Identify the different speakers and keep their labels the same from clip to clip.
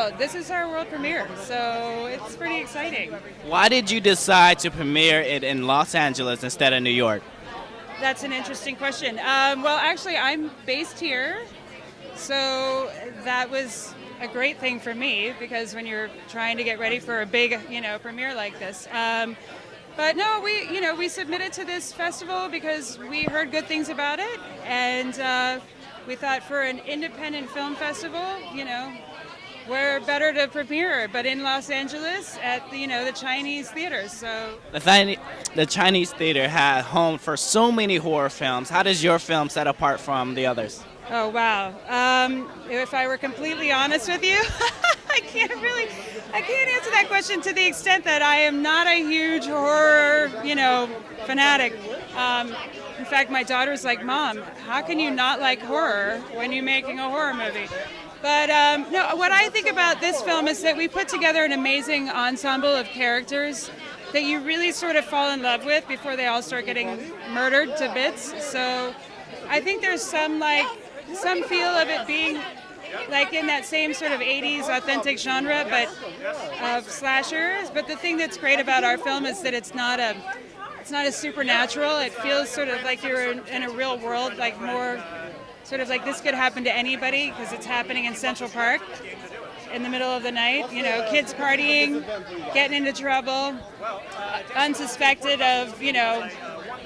Speaker 1: out. This is our world premiere, so it's pretty exciting.
Speaker 2: Why did you decide to premiere it in Los Angeles instead of New York?
Speaker 1: That's an interesting question. Well, actually, I'm based here, so that was a great thing for me because when you're trying to get ready for a big, premiere like this. But no, we submitted to this festival because we heard good things about it, and we thought for an independent film festival, where better to premiere, but in Los Angeles at the Chinese theaters. So
Speaker 2: The Chinese theater had home for so many horror films. How does your film set apart from the others?
Speaker 1: oh wow, if I were completely honest with you, I can't answer that question to the extent that I am not a huge horror fanatic. In fact, my daughter's like, Mom, how can you not like horror when you're making a horror movie? But no, what I think about this film is that we put together an amazing ensemble of characters that you really sort of fall in love with before they all start getting murdered to bits. So I think there's some feel of it being like in that same sort of 80s authentic genre, but of slashers. But the thing that's great about our film is that it's not a supernatural. It feels sort of like you're in a real world, like more sort of like this could happen to anybody because it's happening in Central Park in the middle of the night. Kids partying, getting into trouble, unsuspected of,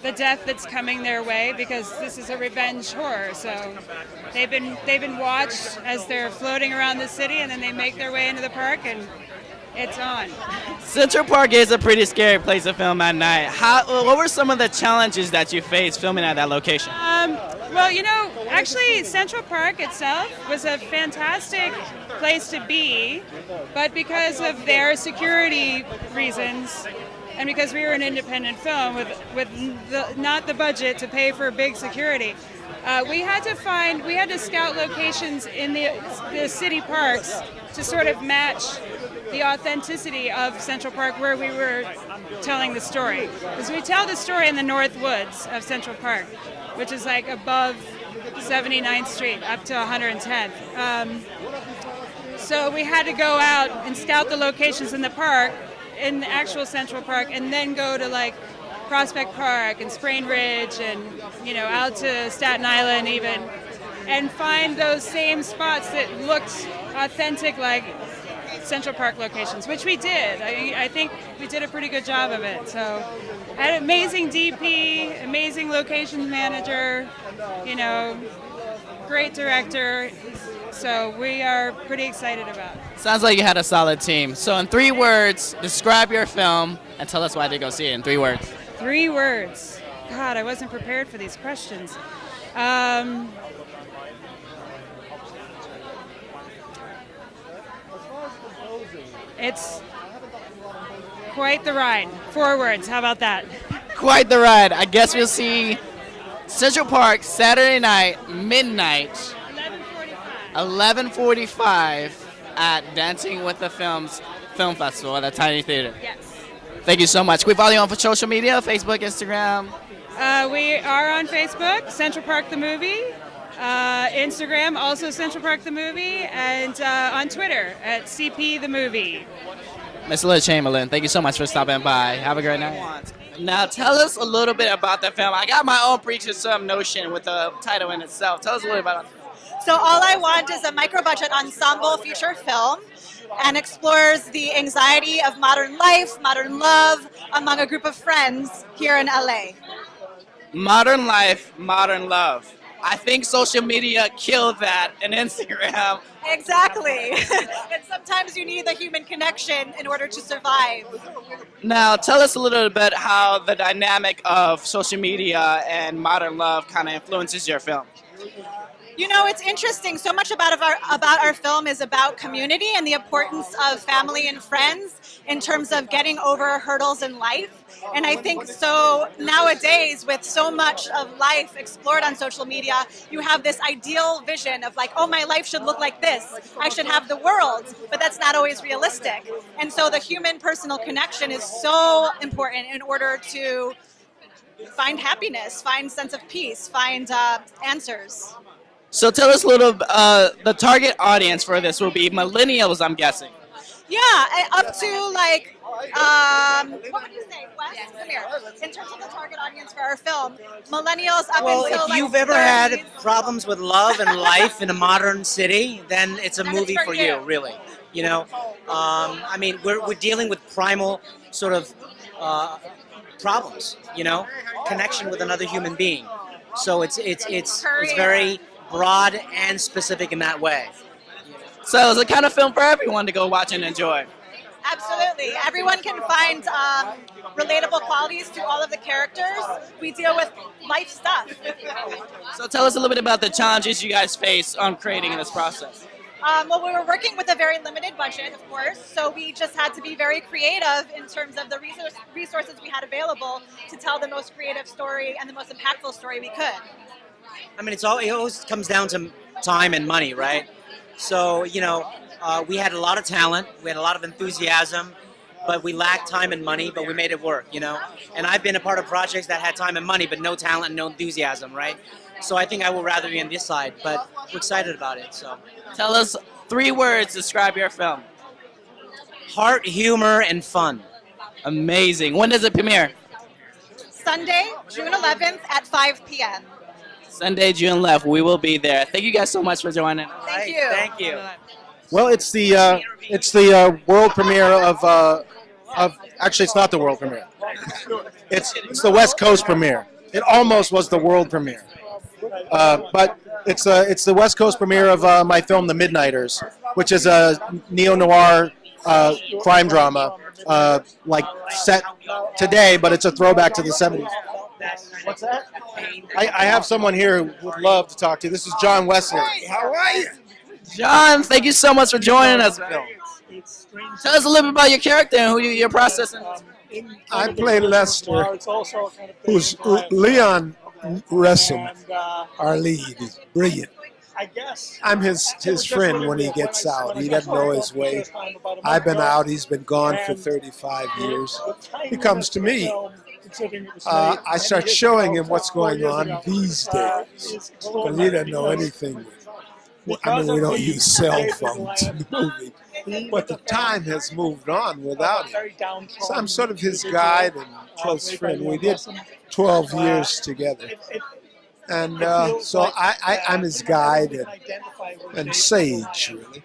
Speaker 1: the death that's coming their way because this is a revenge horror. So they've been watched as they're floating around the city, and then they make their way into the park, and it's on.
Speaker 2: Central Park is a pretty scary place to film at night. What were some of the challenges that you faced filming at that location?
Speaker 1: Well, actually Central Park itself was a fantastic place to be, but because of their security reasons, and because we were an independent film with not the budget to pay for big security, we had to scout locations in the city parks to sort of match the authenticity of Central Park where we were telling the story. Because we tell the story in the North Woods of Central Park, which is like above 79th Street up to 110th. So we had to go out and scout the locations in the park, in the actual Central Park, and then go to like Prospect Park and Sprain Ridge and out to Staten Island even, and find those same spots that looked authentic like Central Park locations, which we did. I think we did a pretty good job of it. So I had an amazing DP, amazing locations manager, great director. So we are pretty excited about it.
Speaker 2: Sounds like you had a solid team. So in 3 words, describe your film and tell us why they go see it in 3 words.
Speaker 1: 3 words. God, I wasn't prepared for these questions. It's quite the ride. 4 words. How about that?
Speaker 2: Quite the ride. I guess we'll see Central Park Saturday night, midnight, 11:45 at Dancing with the Film Festival at the Tiny Theater.
Speaker 1: Yes.
Speaker 2: Thank you so much. Can we follow you on for social media, Facebook, Instagram?
Speaker 1: We are on Facebook, Central Park the Movie. Instagram, also Central Park the Movie, and on Twitter at CP the Movie.
Speaker 2: Ms. Liz Chamberlain, thank you so much for stopping by. Have a great night. Now, tell us a little bit about the film. I got my own preconceived notion with the title in itself. Tell us a little bit about it.
Speaker 3: So All I Want is a micro-budget ensemble feature film and explores the anxiety of modern life, modern love, among a group of friends here in LA.
Speaker 2: Modern life, modern love. I think social media killed that and Instagram.
Speaker 3: Exactly. And sometimes you need the human connection in order to survive.
Speaker 2: Now, tell us a little bit how the dynamic of social media and modern love kind of influences your film.
Speaker 3: It's interesting. So much about our film is about community and the importance of family and friends in terms of getting over hurdles in life. And I think so nowadays, with so much of life explored on social media, you have this ideal vision of like, oh, my life should look like this. I should have the world, but that's not always realistic. And so the human personal connection is so important in order to find happiness, find sense of peace, find answers.
Speaker 2: So tell us a little. The target audience for this will be millennials, I'm guessing.
Speaker 3: Yeah, up to like, what would you say, West? Come here. In terms of the target audience for our film, millennials up
Speaker 4: Well,
Speaker 3: until
Speaker 4: if
Speaker 3: like
Speaker 4: you've ever had
Speaker 3: 30s.
Speaker 4: problems with love and life in a modern city, then it's a
Speaker 3: Then it's
Speaker 4: movie
Speaker 3: for
Speaker 4: for
Speaker 3: you.
Speaker 4: you, really. You know, I mean, we're dealing with primal sort of problems. You know, connection with another human being. So it's
Speaker 3: Career.
Speaker 4: very broad and specific in that way.
Speaker 2: So it's a kind of film for everyone to go watch and enjoy.
Speaker 3: Absolutely. Everyone can find relatable qualities to all of the characters. We deal with life stuff.
Speaker 2: So tell us a little bit about the challenges you guys face on creating this process.
Speaker 3: Well, we were working with a very limited budget, of course, so we just had to be very creative in terms of the resources we had available to tell the most creative story and the most impactful story we could.
Speaker 4: I mean, it always comes down to time and money, right? So, you know, we had a lot of talent, we had a lot of enthusiasm, but we lacked time and money, but we made it work, you know? And I've been a part of projects that had time and money, but no talent and no enthusiasm, right? So I think I would rather be on this side, but we're excited about it, so.
Speaker 2: Tell us 3 words to describe your film.
Speaker 4: Heart, humor, and fun.
Speaker 2: Amazing. When does it premiere?
Speaker 3: Sunday, June 11th at 5 p.m.
Speaker 2: Sunday, June 11th. We will be there. Thank you guys so much for joining.
Speaker 3: Thank you.
Speaker 4: Thank you.
Speaker 5: Well, it's the world premiere of actually it's not the world premiere. It's the West Coast premiere. It almost was the world premiere, but it's the West Coast premiere of my film The Midnighters, which is a neo-noir crime drama, like set today, but it's a throwback to the 70s. What's that? I have someone here who would love to talk to you. This is John Wesley. How are you?
Speaker 2: John, thank you so much for joining us. Tell us a little bit about your character and who you're processing.
Speaker 5: I play Lester, who's Leon Ressam, our lead. He's brilliant. I'm his friend when he gets out. He doesn't know his way. I've been out. He's been gone for 35 years. He comes to me. I start showing him what's going on these days because he doesn't know anything. I mean, we don't use cell phones in the movie, but the time has moved on without him. So I'm sort of his guide and close friend. We did 12 years together. And so I'm his guide and sage, really.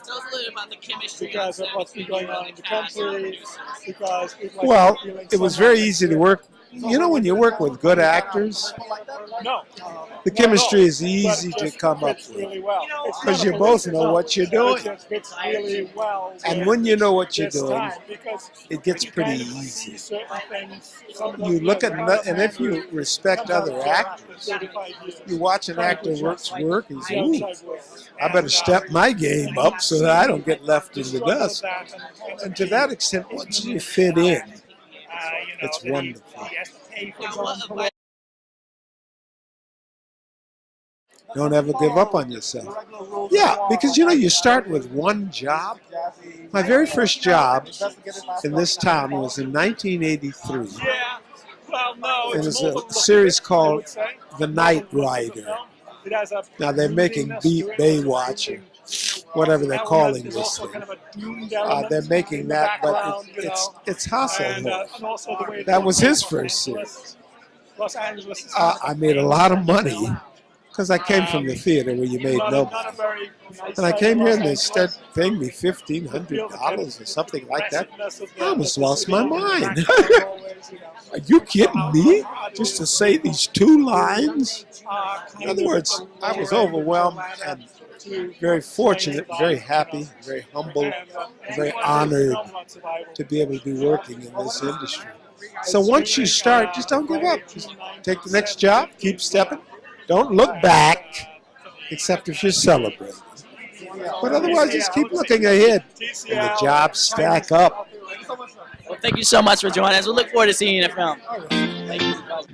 Speaker 2: Tell us a little about the chemistry.
Speaker 6: Because of what's been going on in the country, because
Speaker 5: Well, it was very easy to work. You know, when you work with good actors, the chemistry is easy to come up with because you both know what you're doing. And when you know what you're doing, it gets pretty easy. You look at, and if you respect other actors, you watch an actor work, and say, ooh, I better step my game up so that I don't get left in the dust. And to that extent, once you fit in, it's wonderful. Don't ever give up on yourself. Yeah, because you know, you start with one job. My very first job in this town was in 1983. It was a series called The Night Rider. Now they're making Baywatch, whatever they're calling this thing. They're making that, but it's Hasselhoff. That was his first series. I made a lot of money because I came from the theater where you made no money. And I came here and they started paying me $1,500 or something like that. I almost lost my mind. Are you kidding me? Just to say these 2 lines? In other words, I was overwhelmed and very fortunate, very happy, very humble, very honored to be able to be working in this industry. So once you start, just don't give up. Just take the next job, keep stepping. Don't look back, except if you're celebrating. But otherwise, just keep looking ahead, and the jobs stack up.
Speaker 2: Well, thank you so much for joining us. We look forward to seeing you in the film. Thank you.